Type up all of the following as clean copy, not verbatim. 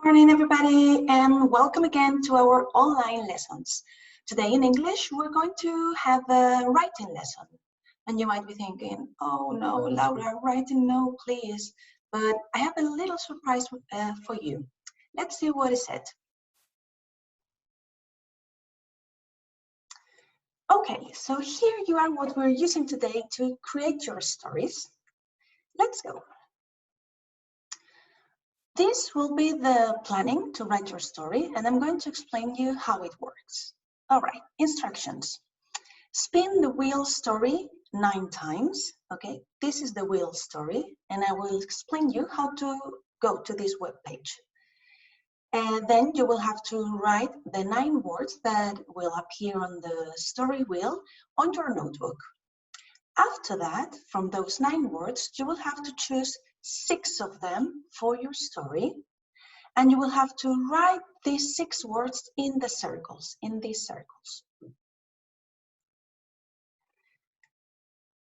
Morning, everybody, and welcome again to our online lessons. Today in English, we're going to have a writing lesson. And you might be thinking, oh no, Laura, writing, no, please. But I have a little surprise for you. Let's see what is it. Okay, so here you are what we're using today to create your stories. Let's go. This will be the planning to write your story, and I'm going to explain you how it works. All right, instructions. Spin the wheel story 9 times. Okay, this is the wheel story, and I will explain you how to go to this web page. And then you will have to write the 9 words that will appear on the story wheel on your notebook. After that, from those 9 words, you will have to choose 6 of them for your story, and you will have to write these 6 words in the circles, in these circles.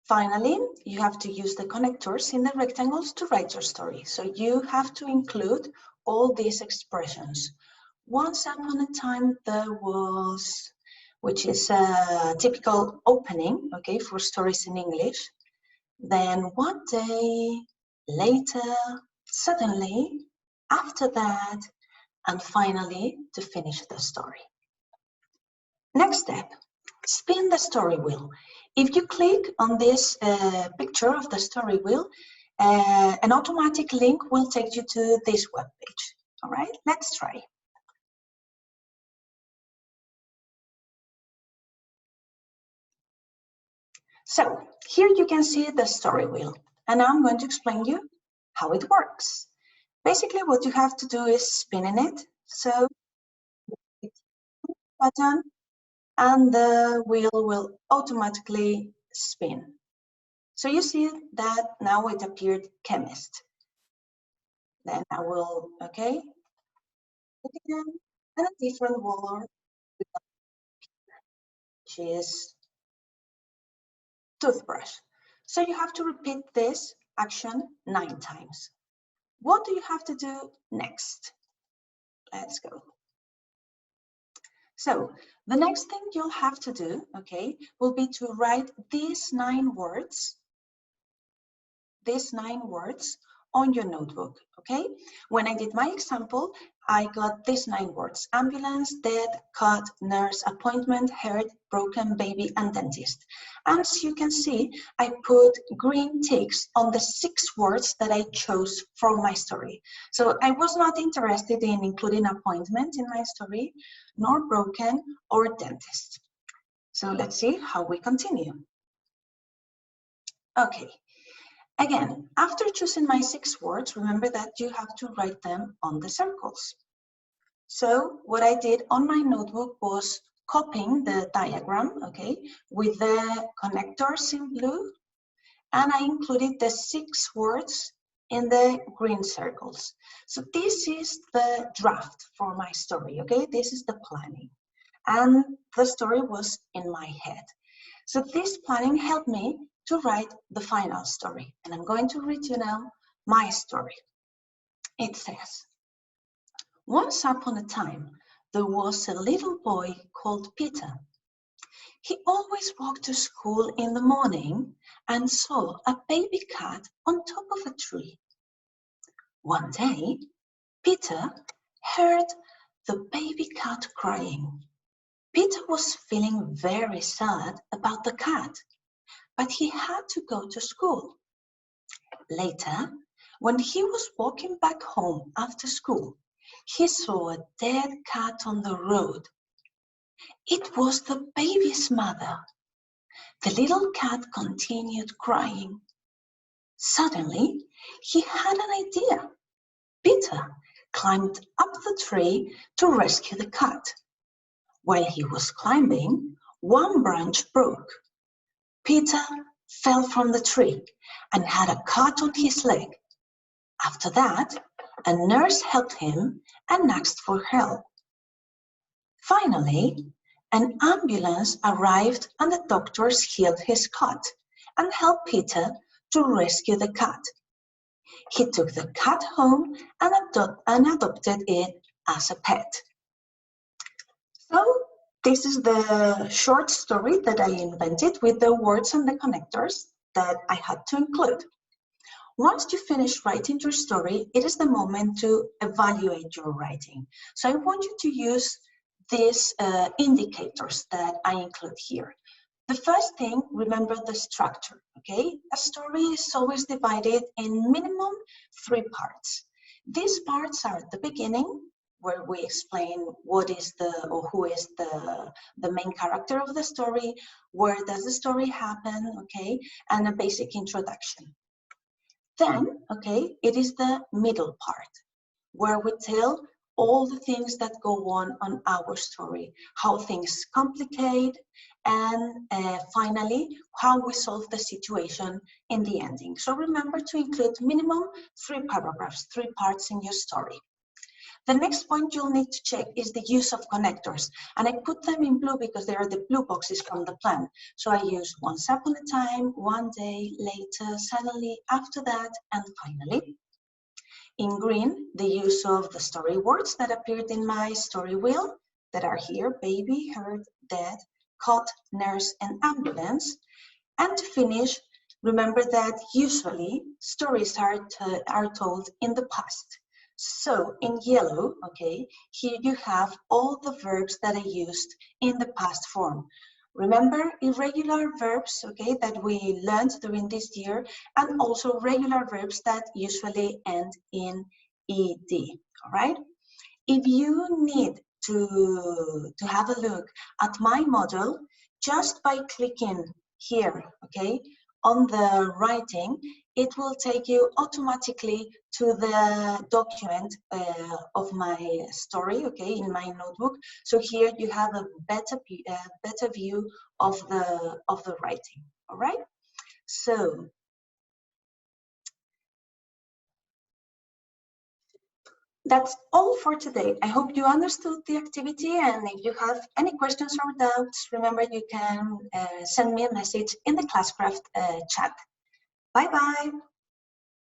Finally, you have to use the connectors in the rectangles to write your story. So you have to include all these expressions. Once upon a time, there was, which is a typical opening, okay, for stories in English. Then one day, later, suddenly, after that, and finally, to finish the story. Next step, spin the story wheel. If you click on this picture of the story wheel, an automatic link will take you to this web page. All right, let's try. So here you can see the story wheel, and I'm going to explain you how it works. Basically, what you have to do is spinning it. So button, and the wheel will automatically spin. So you see that now it appeared chemist. Then I will, okay, again, and a different word, which is toothbrush. So you have to repeat this action 9 times. What do you have to do next? Let's go. So the next thing you'll have to do, okay, will be to write these 9 words on your notebook, okay? When I did my example, I got these 9 words: ambulance, dead, cut, nurse, appointment, hurt, broken, baby, and dentist. And as you can see, I put green ticks on the 6 words that I chose for my story. So I was not interested in including appointment in my story, nor broken or dentist. So let's see how we continue. Okay. Again, after choosing my 6 words, remember that you have to write them on the circles. So what I did on my notebook was copying the diagram, okay, with the connectors in blue, and I included the 6 words in the green circles. So this is the draft for my story, okay? This is the planning. And the story was in my head. So this planning helped me to write the final story. And I'm going to read you now my story. It says, once upon a time, there was a little boy called Peter. He always walked to school in the morning and saw a baby cat on top of a tree. One day, Peter heard the baby cat crying. Peter was feeling very sad about the cat, but he had to go to school. Later, when he was walking back home after school, he saw a dead cat on the road. It was the baby's mother. The little cat continued crying. Suddenly, he had an idea. Peter climbed up the tree to rescue the cat. While he was climbing, one branch broke. Peter fell from the tree and had a cut on his leg. After that, a nurse helped him and asked for help. Finally, an ambulance arrived and the doctors healed his cut and helped Peter to rescue the cat. He took the cat home and adopted it as a pet. So this is the short story that I invented with the words and the connectors that I had to include. Once you finish writing your story, it is the moment to evaluate your writing. So I want you to use these indicators that I include here. The first thing, remember the structure, okay? A story is always divided in minimum 3 parts. These parts are the beginning, where we explain what is or who is the main character of the story, where does the story happen, okay? And a basic introduction. Then, okay, it is the middle part, where we tell all the things that go on our story, how things complicate, and finally, how we solve the situation in the ending. So remember to include minimum 3 paragraphs, 3 parts in your story. The next point you'll need to check is the use of connectors. And I put them in blue because they are the blue boxes from the plan. So I use once upon a time, one day, later, suddenly, after that, and finally. In green, the use of the story words that appeared in my story wheel that are here: baby, hurt, dead, cot, nurse, and ambulance. And to finish, remember that usually stories are told in the past. So in yellow, okay, here you have all the verbs that I used in the past form. Remember irregular verbs, okay, that we learned during this year, and also regular verbs that usually end in ed, all right? If you need to have a look at my model, just by clicking here, okay, on the writing, it will take you automatically to the document of my story, okay, in my notebook. So here you have a better view of the writing, all right? So that's all for today. I hope you understood the activity, and if you have any questions or doubts, remember you can send me a message in the Classcraft chat. Bye-bye.